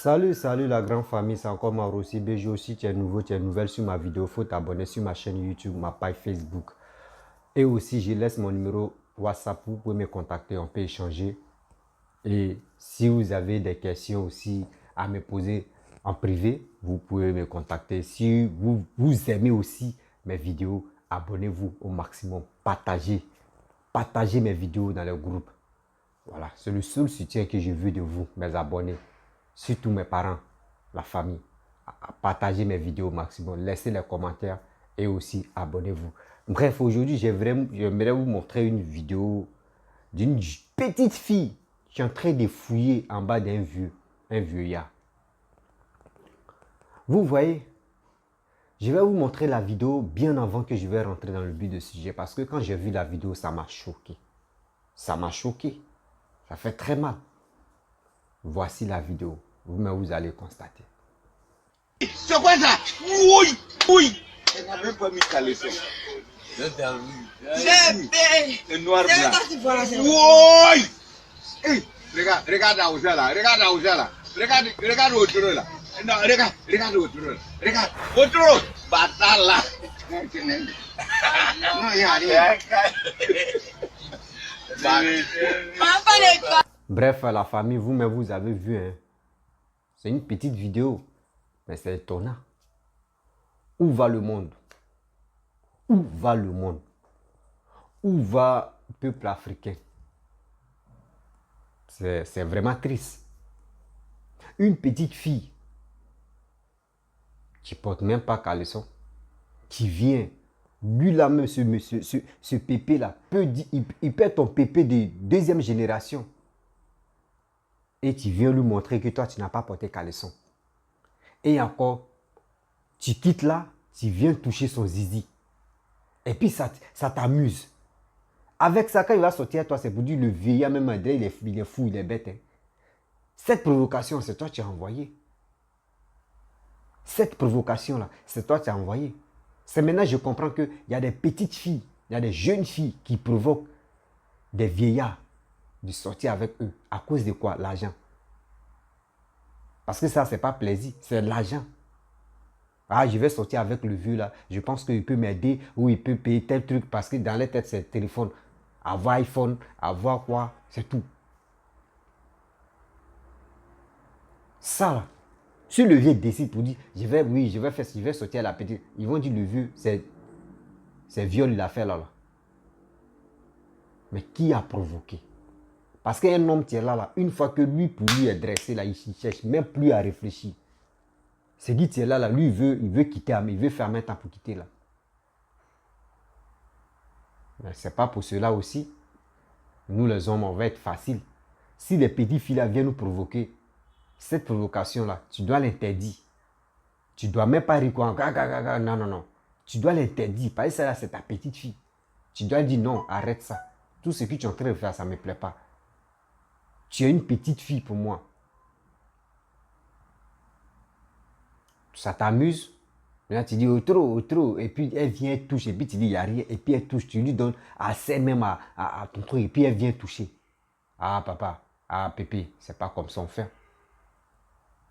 Salut la grande famille, c'est encore Mauro aussi. BG aussi, tu es nouveau, tu es nouvelle sur ma vidéo. Faut t'abonner sur ma chaîne YouTube, ma page Facebook. Et aussi, je laisse mon numéro WhatsApp, vous pouvez me contacter, on peut échanger. Et si vous avez des questions aussi à me poser en privé, vous pouvez me contacter. Si vous aimez aussi mes vidéos, abonnez-vous au maximum. Partagez mes vidéos dans les groupes. Voilà, c'est le seul soutien que je veux de vous, mes abonnés. Surtout mes parents, la famille. Partagez mes vidéos au maximum, laissez les commentaires et aussi abonnez-vous. Bref, aujourd'hui, j'aimerais vous montrer une vidéo d'une petite fille qui est en train de fouiller en bas d'un vieillard. Vous voyez, je vais vous montrer la vidéo bien avant que je vais rentrer dans le but du sujet parce que quand j'ai vu la vidéo, ça m'a choqué. Ça m'a choqué. Ça fait très mal. Voici la vidéo. Vous allez constater. C'est quoi ça? Oui, oui. Elle n'a même pas mis ta leçon. C'est noir blanc. Oui. Hey, regarde à Ouzela là. Regarde à Ouzela là. Regarde autour là. Non, regarde autour là. Regarde autour. Bâtard là. Non, il n'y a rien. Bref, la famille, vous avez vu, hein? C'est une petite vidéo, mais c'est étonnant. Où va le monde? Où va le monde? Où va le peuple africain? C'est vraiment triste. Une petite fille qui porte même pas caleçon, qui vient, lui là même, ce pépé là, il peut être ton pépé de deuxième génération. Et tu viens lui montrer que toi, tu n'as pas porté caleçon. Et encore, tu quittes là, tu viens toucher son zizi. Et puis ça t'amuse. Avec ça, quand il va sortir à toi, c'est pour dire le vieillard, même il est fou, il est bête. Hein. Cette provocation, c'est toi qui as envoyé. Cette provocation-là, c'est toi qui as envoyé. C'est maintenant que je comprends qu'il y a des petites filles, il y a des jeunes filles qui provoquent des vieillards de sortir avec eux. À cause de quoi? L'argent. Parce que ça, c'est pas plaisir, c'est l'argent. Ah, je vais sortir avec le vieux là. Je pense qu'il peut m'aider ou il peut payer tel truc parce que dans les têtes, c'est le téléphone. Avoir iPhone, avoir quoi, c'est tout. Ça là. Si le vieux décide pour dire, je vais sortir à la petite, ils vont dire le vieux, c'est viol il a fait là. Mais qui a provoqué? Parce qu'un homme qui est là, une fois que lui, pour lui est dressé là, il ne cherche même plus à réfléchir. C'est qui est là, lui, il veut quitter, il veut faire un temps pour quitter là. Mais ce n'est pas pour cela aussi. Nous les hommes, on va être facile. Si les petites filles là viennent nous provoquer, cette provocation là, tu dois l'interdire. Tu ne dois même pas rire quoi. Non. Tu dois l'interdire. Parce que ça là, c'est ta petite fille. Tu dois dire non, arrête ça. Tout ce que tu es en train de faire, ça ne me plaît pas. Tu es une petite fille pour moi. Ça t'amuse. Maintenant, tu dis trop. Et puis, elle vient toucher. Et puis, tu dis, il n'y a rien. Et puis, elle touche. Tu lui donnes assez même à ton truc. Et puis, elle vient toucher. Ah, papa. Ah, pépé. C'est pas comme ça on fait.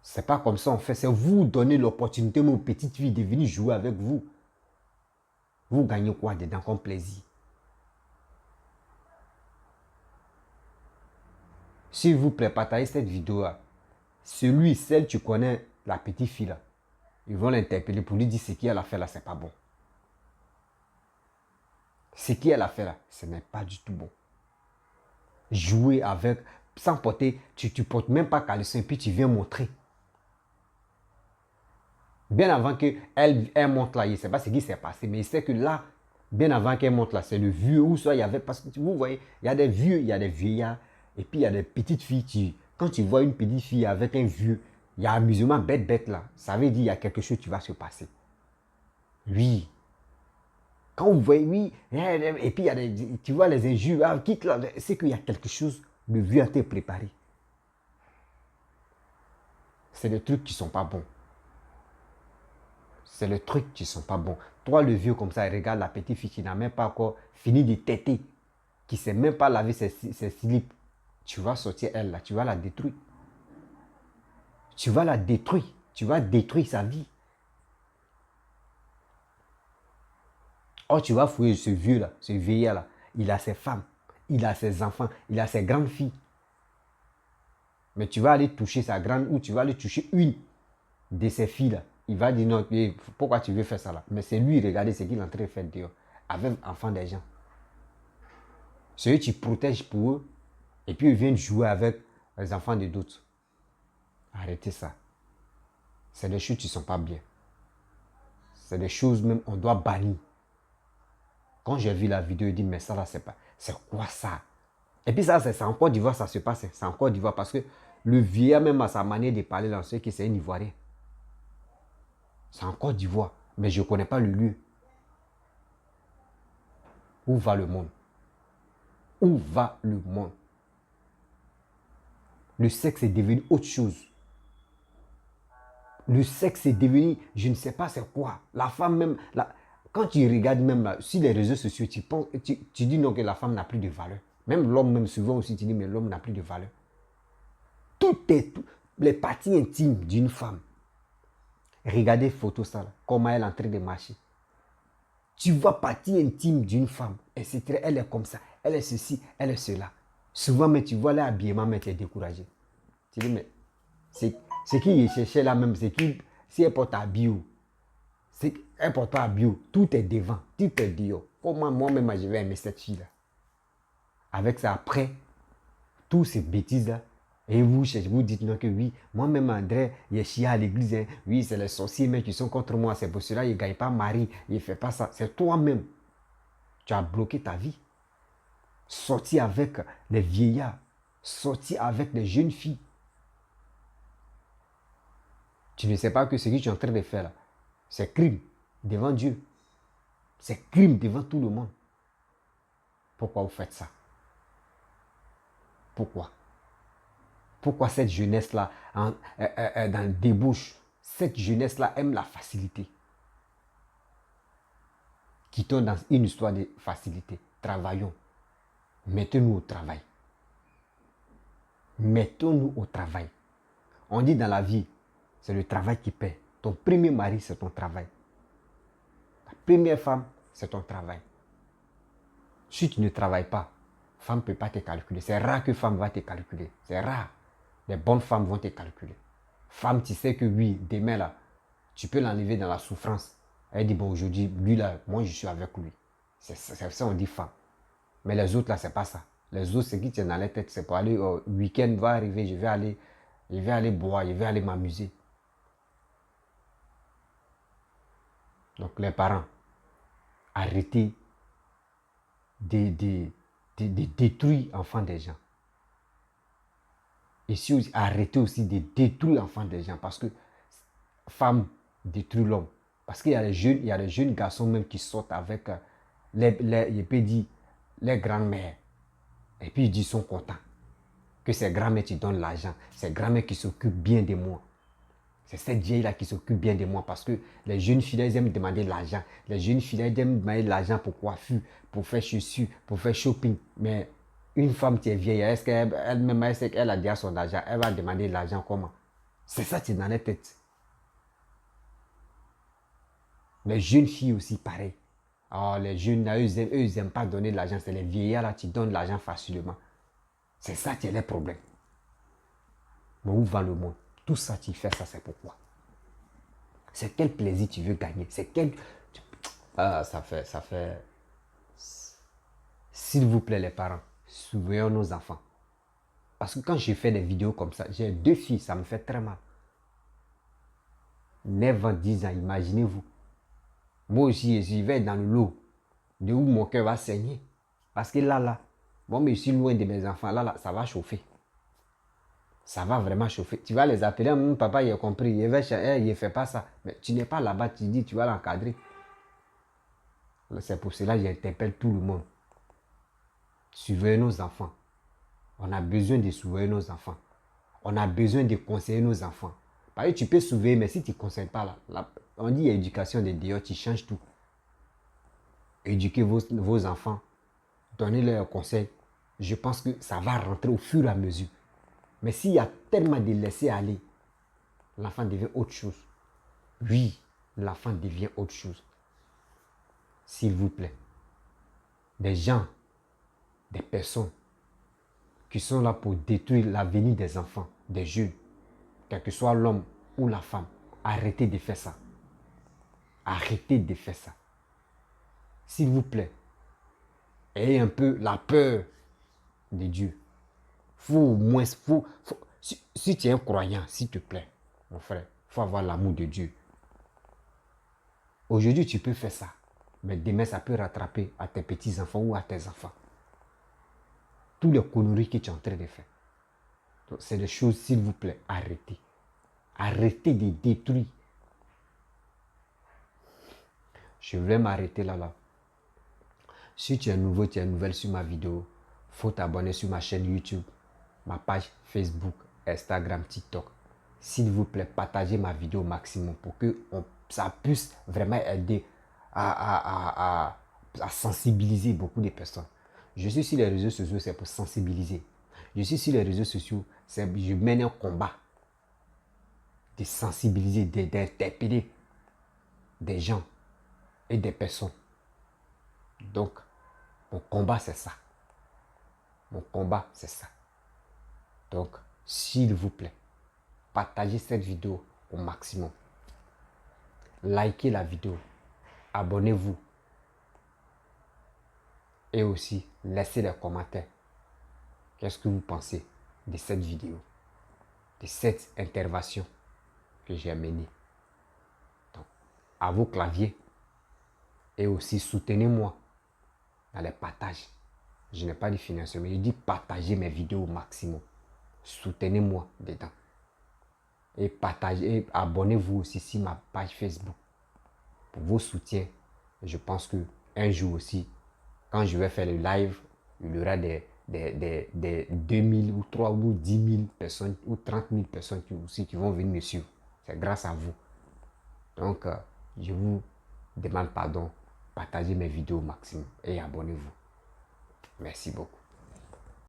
C'est pas comme ça on fait. C'est vous donner l'opportunité, mon petite fille, de venir jouer avec vous. Vous gagnez quoi dedans comme plaisir? S'il vous plaît, partagez cette vidéo là. Celle tu connais, la petite fille là. Ils vont l'interpeller pour lui dire ce qu'elle a fait là, c'est pas bon. Ce qu'elle a fait là, ce n'est pas du tout bon. Jouer avec, sans porter, tu portes même pas caleçon et puis tu viens montrer. Bien avant qu'elle monte là, il ne sait pas ce qui s'est passé, mais il sait que là, bien avant qu'elle monte là, c'est le vieux ou soit il y avait, parce que vous voyez, il y a des vieux, il y a des vieillards, et puis il y a des petites filles. Quand tu vois une petite fille avec un vieux, il y a un amusement bête là, ça veut dire qu'il y a quelque chose qui va se passer. Oui. Quand vous voyez, oui, et puis il y a des, tu vois les injures, ah, quitte là, c'est qu'il y a quelque chose, le vieux a été préparé. C'est des trucs qui ne sont pas bons. C'est le truc qui ne sont pas bons. Toi, le vieux, comme ça, il regarde la petite fille qui n'a même pas encore fini de téter, qui ne sait même pas laver ses slips. Tu vas sortir elle là, tu vas la détruire. Tu vas la détruire. Tu vas détruire sa vie. Oh, tu vas fouiller ce vieux-là, ce vieillard-là. Il a ses femmes, il a ses enfants, il a ses grandes filles. Mais tu vas aller toucher sa grande ou tu vas aller toucher une de ses filles-là. Il va dire non, pourquoi tu veux faire ça là? Mais c'est lui, regardez ce qu'il est en train de faire dehors. Avec enfants des gens. Ceux que tu protèges pour eux. Et puis ils viennent jouer avec les enfants de d'autres. Arrêtez ça. C'est des choses qui ne sont pas bien. C'est des choses même on doit bannir. Quand j'ai vu la vidéo, je dis mais ça là c'est pas. C'est quoi ça? Et puis ça c'est en Côte d'Ivoire ça se passe. C'est en Côte d'Ivoire parce que le vieillard même à sa manière de parler dans ce qui c'est un Ivoirien. C'est en Côte d'Ivoire. Mais je ne connais pas le lieu. Où va le monde? Où va le monde? Le sexe est devenu autre chose. Le sexe est devenu, je ne sais pas c'est quoi. La femme même, quand tu regardes même là, sur les réseaux sociaux, tu dis non que la femme n'a plus de valeur. Même l'homme même souvent aussi, tu dis mais l'homme n'a plus de valeur. Tout, les parties intimes d'une femme. Regardez photo ça là, comment elle est en train de marcher. Tu vois partie intime d'une femme, etc. Elle est comme ça, elle est ceci, elle est cela. Souvent, mais tu vois l'habillement, mais tu es découragé. Tu dis, mais c'est qui cherchait là même, c'est qui, si elle porte à bio, elle porte pas à bio, tout est devant, tout est dehors. Comment moi-même, je vais aimer cette fille-là? Avec ça, après, tous ces bêtises-là, et vous dites non que oui, moi-même André, il est chié à l'église, hein. Oui, c'est les sorciers mais qui sont contre moi, c'est pour cela il ne gagne pas mari, il ne fait pas ça. C'est toi-même. Tu as bloqué ta vie. Sorti avec les vieillards, sorti avec les jeunes filles. Tu ne sais pas que ce que tu es en train de faire là, c'est crime devant Dieu. C'est crime devant tout le monde. Pourquoi vous faites ça? Pourquoi? Pourquoi cette jeunesse-là, dans le débouche, cette jeunesse-là aime la facilité? Quittons dans une histoire de facilité. Travaillons. Mettons-nous au travail. Mettons-nous au travail. On dit dans la vie, c'est le travail qui paie. Ton premier mari, c'est ton travail. Ta première femme, c'est ton travail. Si tu ne travailles pas, femme ne peut pas te calculer. C'est rare que femme va te calculer. C'est rare. Les bonnes femmes vont te calculer. Femme, tu sais que oui, demain là, tu peux l'enlever dans la souffrance. Elle dit, bon, aujourd'hui, lui là, moi je suis avec lui. C'est ça, on dit femme. Mais les autres là, c'est pas ça. Les autres, c'est qui tiennent dans la tête, c'est pour aller au week-end va arriver, je vais aller boire, je vais aller m'amuser. Donc les parents, arrêtez de détruire l'enfant des gens. Et si arrêtez aussi de détruire l'enfant des gens parce que femme détruit l'homme. Parce qu'il y a les jeunes garçons même qui sortent avec les grands-mères. Et puis ils sont contents que ces grands-mères te donnent l'argent. Ces grands-mères qui s'occupent bien de moi. C'est cette vieille-là qui s'occupe bien de moi parce que les jeunes filles, elles aiment demander de l'argent. Les jeunes filles, elles aiment demander de l'argent pour coiffure, pour faire chaussures, pour faire shopping. Mais une femme qui est vieille, est-ce qu'elle-même, elle a déjà son argent, elle va demander de l'argent comment? C'est ça qui est dans la tête. Les jeunes filles aussi, pareil. Oh, les jeunes, là, eux, ils n'aiment pas donner de l'argent. C'est les vieillards là qui donnent de l'argent facilement. C'est ça qui est le problème. Mais où va le monde? Tout ça, tu fais ça, c'est pourquoi? C'est quel plaisir tu veux gagner? C'est quel... Ah, ça fait... S'il vous plaît, les parents, surveillons nos enfants. Parce que quand je fais des vidéos comme ça, j'ai 2 filles, ça me fait très mal. 9 ans, 10 ans, imaginez-vous. Moi aussi, je vais dans le lot de où mon cœur va saigner. Parce que là, moi, mais je suis loin de mes enfants. Là, ça va chauffer. Ça va vraiment chauffer. Tu vas les appeler, mon papa, il a compris. Il ne fait pas ça. Mais tu n'es pas là-bas, tu dis, tu vas l'encadrer. C'est pour cela que j'interpelle tout le monde. Surveillez nos enfants. On a besoin de surveiller nos enfants. On a besoin de conseiller nos enfants. Parce que tu peux surveiller, mais si tu ne conseilles pas, on dit éducation de dehors, tu changes tout. Éduquez vos enfants. Donnez-leur un conseil. Je pense que ça va rentrer au fur et à mesure. Mais s'il y a tellement de laisser aller, l'enfant devient autre chose. Oui, l'enfant devient autre chose. S'il vous plaît. Des gens, des personnes qui sont là pour détruire l'avenir des enfants, des jeunes, quel que soit l'homme ou la femme, arrêtez de faire ça. Arrêtez de faire ça. S'il vous plaît, ayez un peu la peur de Dieu. Faut au moins, si tu es un croyant, s'il te plaît, mon frère, il faut avoir l'amour de Dieu. Aujourd'hui, tu peux faire ça, mais demain, ça peut rattraper à tes petits-enfants ou à tes enfants. Tous les conneries que tu es en train de faire. C'est des choses, s'il vous plaît, arrêtez. Arrêtez de détruire. Je vais m'arrêter là. Si tu es nouveau, tu es nouvelle sur ma vidéo, il faut t'abonner sur ma chaîne YouTube, ma page Facebook, Instagram, TikTok. S'il vous plaît, partagez ma vidéo au maximum pour que ça puisse vraiment aider à sensibiliser beaucoup de personnes. Je suis sur les réseaux sociaux, c'est pour sensibiliser. Je suis sur les réseaux sociaux, je mène un combat de sensibiliser, d'interpeller des gens et des personnes. Donc, mon combat, c'est ça. Mon combat, c'est ça. Donc, s'il vous plaît, partagez cette vidéo au maximum. Likez la vidéo. Abonnez-vous. Et aussi, laissez des commentaires. Qu'est-ce que vous pensez de cette vidéo? De cette intervention que j'ai menée? Donc, à vos claviers. Et aussi, soutenez-moi dans les partages. Je n'ai pas de financement, je dis partagez mes vidéos au maximum. Soutenez-moi dedans. Et partagez, et abonnez-vous aussi sur ma page Facebook. Pour vos soutiens, je pense que un jour aussi, quand je vais faire le live, il y aura des 2000 ou 3 ou 10 000 personnes ou 30 000 personnes qui vont venir me suivre. C'est grâce à vous. Donc, je vous demande pardon. Partagez mes vidéos au maximum et abonnez-vous. Merci beaucoup.